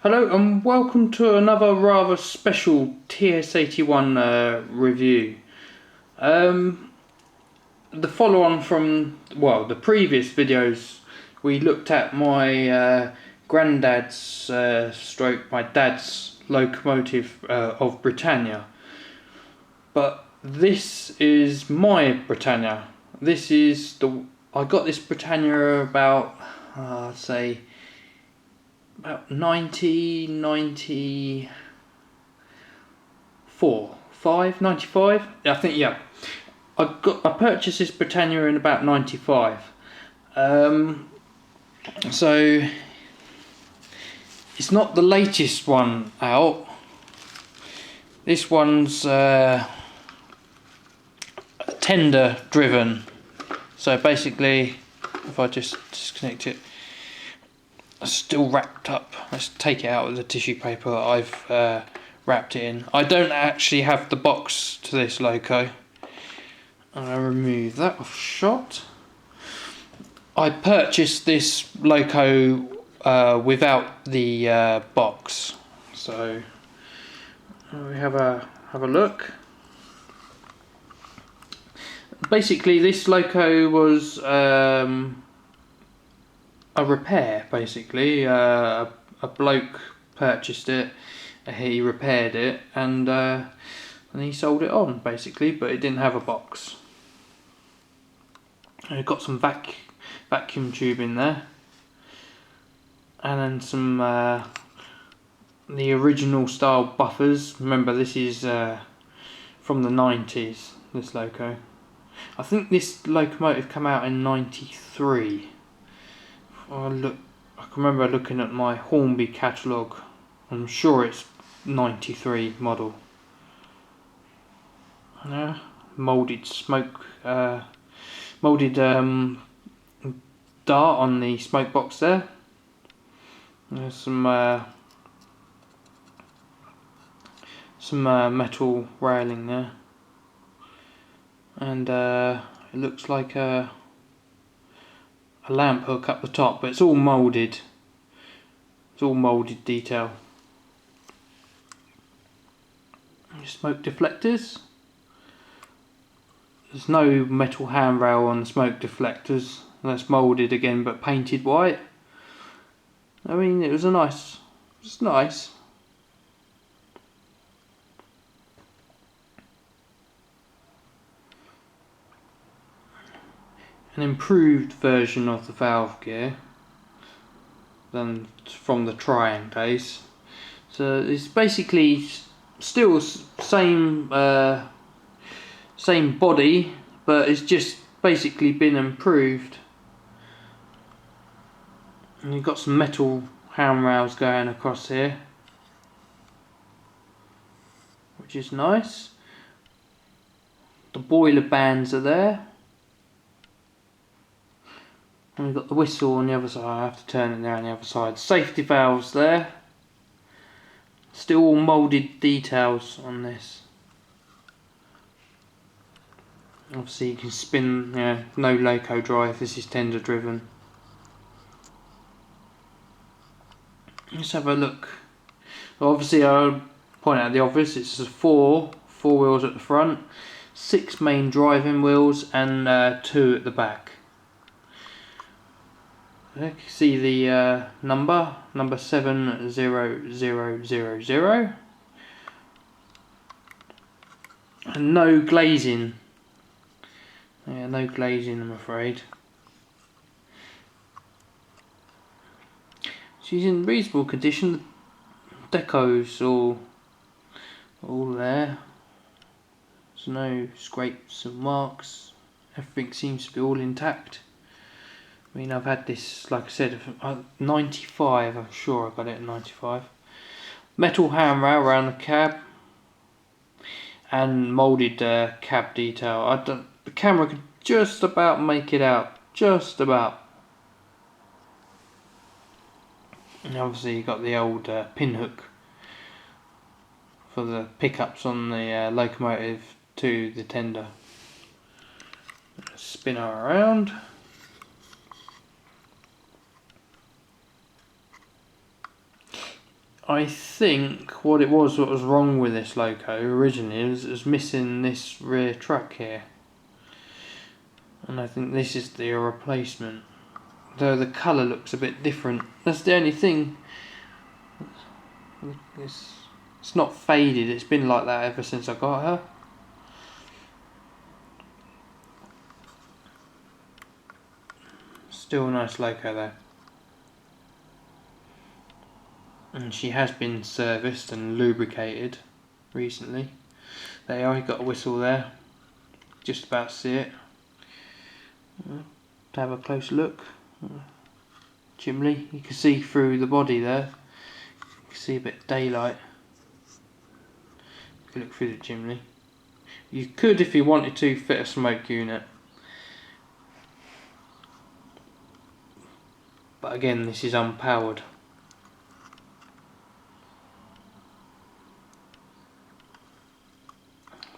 Hello and welcome to another rather special TS81 review. The follow-on from, well, the previous videos, we looked at my granddad's stroke my dad's Locomotive of Britannia. But this is my Britannia. This is I got this Britannia about, I'd say, about 95, I think, yeah. I purchased this Britannia in about 95. So it's not the latest one out. This one's tender driven. So basically, if I just disconnect it, it's still wrapped up. Let's take it out of the tissue paper that I've wrapped it in. I don't actually have the box to this Loco. I'll remove that off shot. I purchased this Loco without the box. So we have a look. Basically, this Loco was a repair. Basically, a bloke purchased it, he repaired it, and he sold it on, basically, but it didn't have a box. It got some vacuum tube in there, and then some the original style buffers. Remember, this is from the 90s, this Loco. I think this Locomotive came out in 93. I can remember looking at my Hornby catalogue. I'm sure it's 93 model. Yeah, moulded smoke, moulded dart on the smoke box there. There's some metal railing there, and it looks like a lamp hook up the top, but it's all moulded. It's all moulded detail. Smoke deflectors. There's no metal handrail on the smoke deflectors. That's moulded again, but painted white. I mean, it's nice. An improved version of the valve gear than from the Triang days. So it's basically still same body, but it's just basically been improved. And you've got some metal handrails going across here, which is nice. The boiler bands are there. And we've got the whistle on the other side. I have to turn it there on the other side. Safety valves there. Still all moulded details on this. Obviously you can spin, no Loco drive, this is tender driven. Let's have a look. Obviously I'll point out the obvious, it's four wheels at the front, 6 main driving wheels, and 2 at the back. You can see the number 70000, and no glazing. Yeah, no glazing, I'm afraid. She's in reasonable condition. The deco's all there. There's no scrapes and marks. Everything seems to be all intact. I mean, I've had this, like I said, 95, I'm sure I got it in 95. Metal handrail around the cab, and moulded cab detail. The camera could just about make it out, just about. And obviously you got the old pin hook for the pickups on the Locomotive to the tender. Spin her around. I think what was wrong with this Loco originally was missing this rear truck here. And I think this is the replacement. Though the colour looks a bit different. That's the only thing. It's not faded, it's been like that ever since I got her. Still a nice Loco though. And she has been serviced and lubricated recently. There you are, you got a whistle there. Just about to see it. To have a close look. Chimney, you can see through the body there. You can see a bit of daylight. You can look through the chimney. You could, if you wanted to, fit a smoke unit. But again, this is unpowered.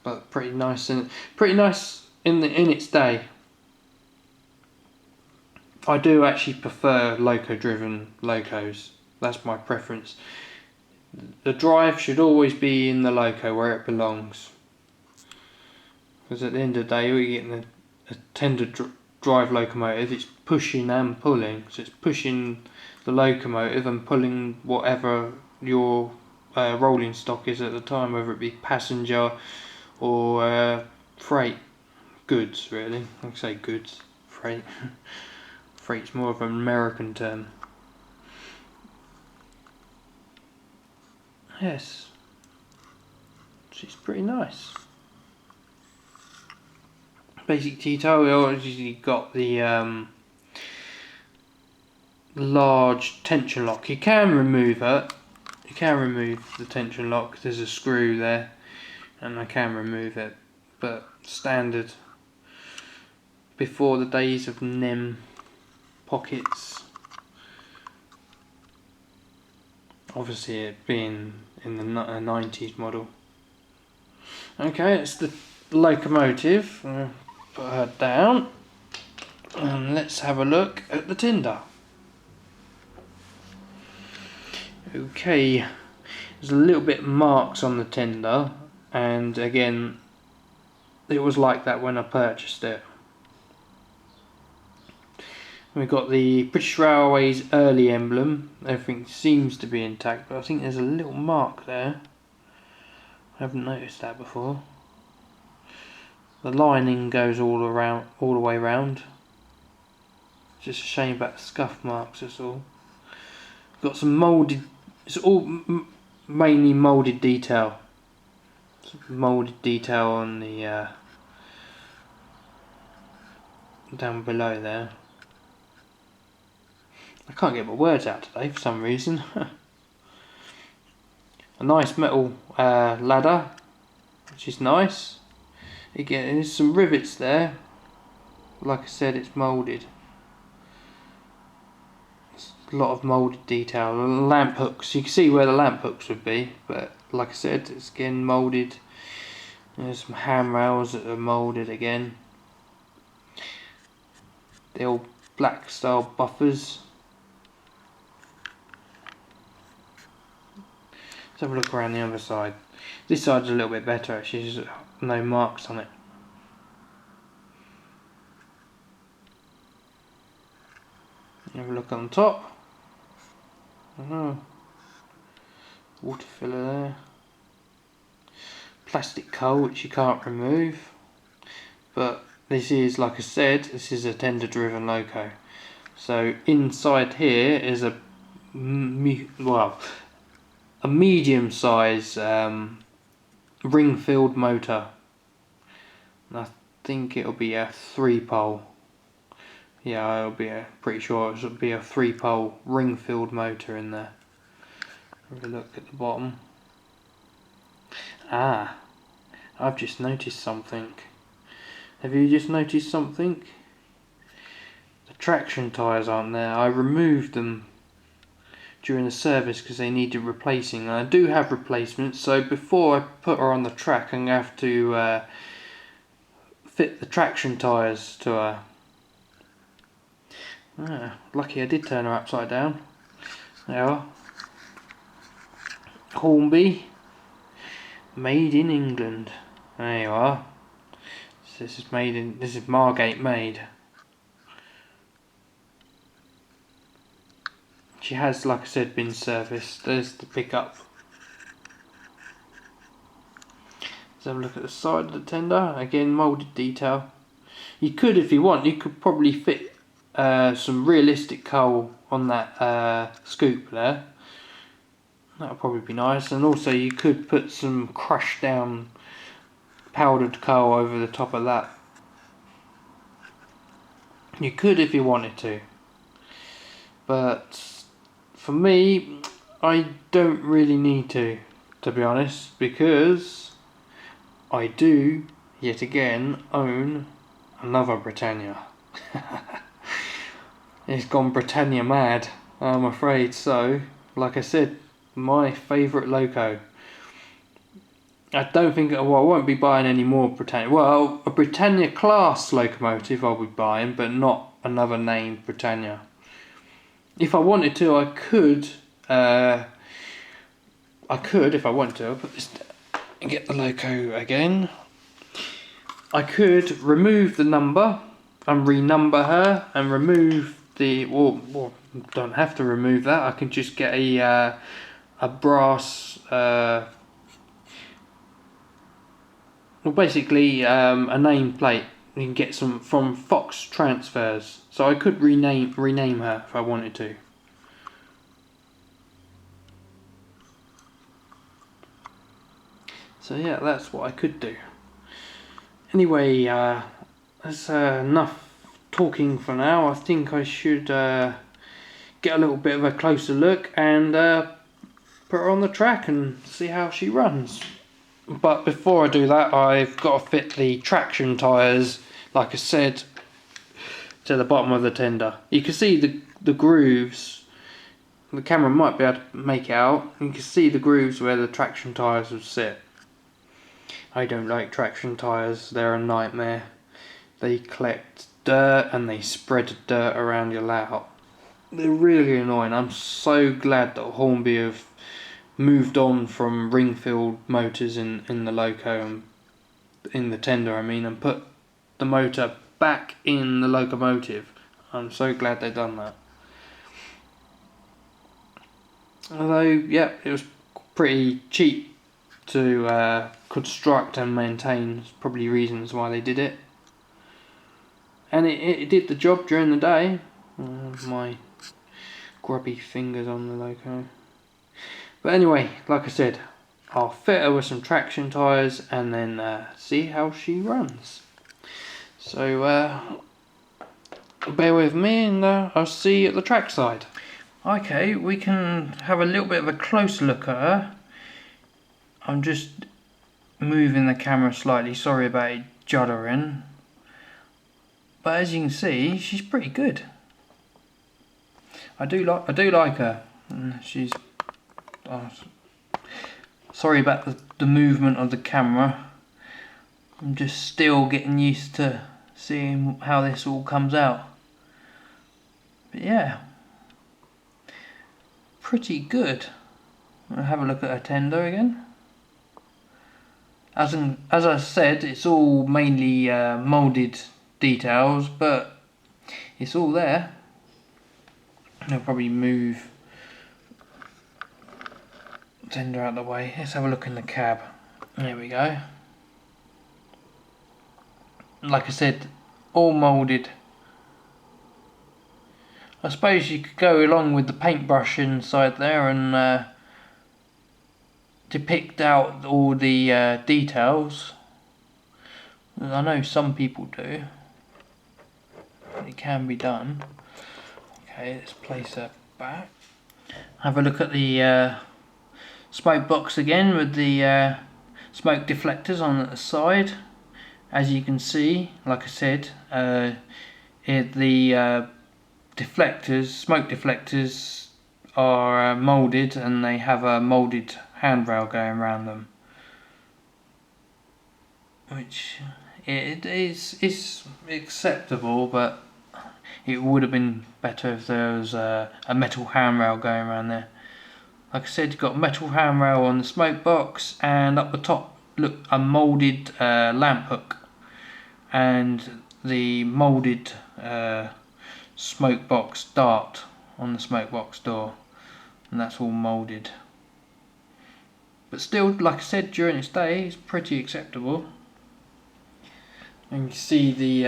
But pretty nice in its day. I do actually prefer Loco driven Locos. That's my preference. The drive should always be in the Loco where it belongs. Because at the end of the day, you're getting a tender drive locomotive. It's pushing and pulling. So it's pushing the locomotive and pulling whatever your rolling stock is at the time, whether it be passenger or freight. Goods, really. I say goods. Freight. Freight's more of an American term. Yes. She's pretty nice. Basic detail, we obviously got the large tension lock. You can remove it. You can remove the tension lock. There's a screw there, and I can remove it. But standard. Before the days of NEM pockets. Obviously, it being in the 90s model. Okay, it's the Locomotive. Put her down, and let's have a look at the tinder. Okay, there's a little bit marks on the tinder, and again, it was like that when I purchased it. We've got the British Railways early emblem. Everything seems to be intact, but I think there's a little mark there. I haven't noticed that before. The lining goes all the way around. Just a shame about the scuff marks, that's all. Got some moulded. It's all mainly moulded detail. Some moulded detail on the down below there. I can't get my words out today for some reason. A nice metal ladder, which is nice. Again, there's some rivets there. Like I said, it's moulded. It's a lot of moulded detail. Lamp hooks, you can see where the lamp hooks would be, but like I said, it's again moulded. There's some handrails that are moulded again. The old black style buffers. Let's have a look around the other side. This side's a little bit better actually, there's no marks on it. Have a look on top. Water filler there. Plastic coal which you can't remove. But this is, like I said, this is a tender driven Loco. So inside here is a medium size ring-filled motor. And I think it'll be a 3-pole. Yeah, it'll be pretty sure it'll be a 3-pole ring-filled motor in there. Have a look at the bottom. Ah, I've just noticed something. Have you just noticed something? The traction tyres aren't there. I removed them during the service because they needed replacing. And I do have replacements, so before I put her on the track I'm going to have to fit the traction tyres to her. Lucky I did turn her upside down. There you are. Hornby, made in England. There you are. So this is Margate made. She has, like I said, been serviced. There's the pickup. Let's have a look at the side of the tender. Again, moulded detail. You could, if you want, you could probably fit some realistic coal on that scoop there. That would probably be nice. And also you could put some crushed down powdered coal over the top of that. You could if you wanted to. But for me, I don't really need to be honest, because I do, yet again, own another Britannia. It's gone Britannia mad, I'm afraid so. Like I said, my favourite Loco. I don't think, well, I won't be buying any more Britannia. Well, a Britannia class locomotive I'll be buying, but not another named Britannia. If I wanted to, I could, if I wanted to, I'll put this down and get the Loco again. I could remove the number and renumber her and remove the, well, don't have to remove that. I can just get a brass, well, basically a nameplate. You can get some from Fox Transfers, so I could rename her if I wanted to. So yeah, that's what I could do. Anyway, that's enough talking for now. I think I should get a little bit of a closer look and put her on the track and see how she runs. But before I do that, I've got to fit the traction tyres, like I said, to the bottom of the tender. You can see the grooves. The camera might be able to make it out. You can see the grooves where the traction tyres would sit. I don't like traction tyres, they're a nightmare. They collect dirt and they spread dirt around your layout. They're really annoying. I'm so glad that Hornby have moved on from ring-filled motors in the Loco, and in the tender I mean, and put the motor back in the Locomotive. I'm so glad they've done that. Although, yeah, it was pretty cheap to construct and maintain. There's probably reasons why they did it. And it did the job during the day. My grubby fingers on the Loco. But anyway, like I said, I'll fit her with some traction tyres and then see how she runs. So bear with me and I'll see you at the trackside. Okay, we can have a little bit of a close look at her. I'm just moving the camera slightly, sorry about it juddering. But as you can see, she's pretty good. I do like her. She's sorry about the movement of the camera. I'm just still getting used to seeing how this all comes out. But yeah, pretty good. I'll have a look at her tender again. As I said, it's all mainly moulded details, but it's all there. I'll probably move the tender out of the way. Let's have a look in the cab. There we go. Like I said, all moulded. I suppose you could go along with the paintbrush inside there and depict out all the details. I know some people do. It can be done. Okay, let's place her back. Have a look at the smoke box again with the smoke deflectors on the side. As you can see, like I said, the deflectors, smoke deflectors, are moulded and they have a moulded handrail going around them, which it is acceptable, but it would have been better if there was a metal handrail going around there. Like I said, you've got metal handrail on the smoke box, and up the top, look, a moulded lamp hook, and the moulded smoke box dart on the smoke box door, and that's all moulded. But still, like I said, during its day, it's pretty acceptable. And you can see the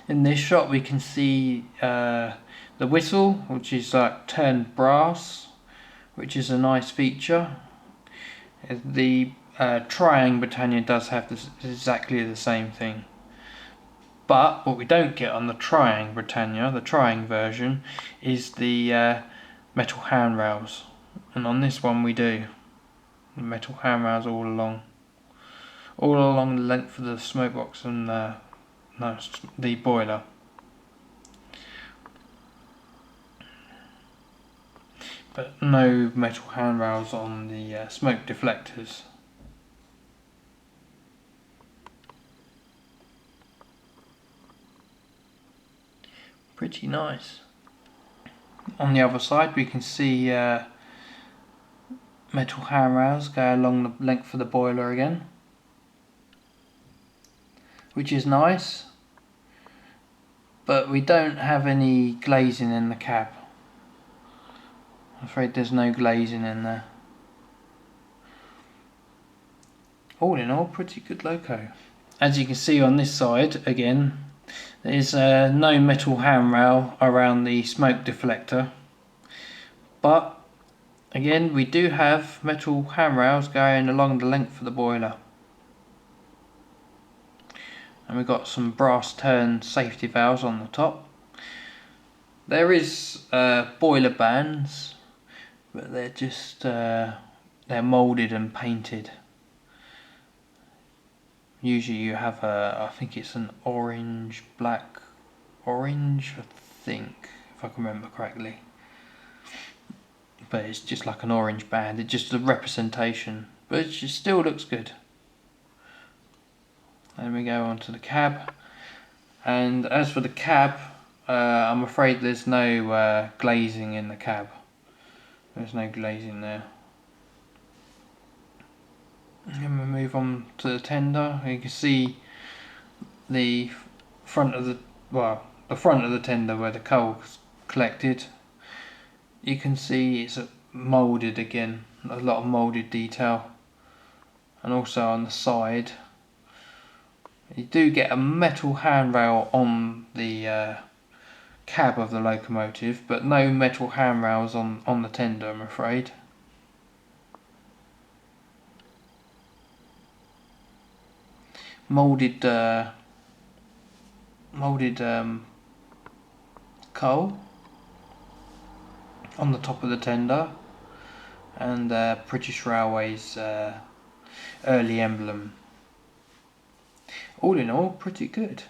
in this shot we can see the whistle, which is like turned brass, which is a nice feature. The Triang Britannia does have this, exactly the same thing. But what we don't get on the Triang Britannia, the Triang version, is the metal handrails. And on this one we do. The metal handrails all along the length of the smoke box and the boiler. But no metal handrails on the smoke deflectors. Pretty nice. On the other side we can see metal handrails go along the length of the boiler again, which is nice, but we don't have any glazing in the cab. I'm afraid there's no glazing in there. All in all, pretty good Loco. As you can see on this side again, there's no metal handrail around the smoke deflector, but again we do have metal handrails going along the length of the boiler. And we've got some brass turn safety valves on the top. There is boiler bands, but they're just they're moulded and painted. Usually you have I think it's an orange, orange, I think, if I can remember correctly. But it's just like an orange band, it's just a representation, but it still looks good. Then we go on to the cab, and as for the cab, I'm afraid there's no glazing in the cab. There's no glazing there. Then we move on to the tender. You can see the front of the front of the tender where the coal's collected. You can see it's moulded again, a lot of moulded detail, and also on the side you do get a metal handrail on the cab of the locomotive, but no metal handrails on the tender, I'm afraid. Moulded coal on the top of the tender, and British Railways early emblem. All in all, pretty good.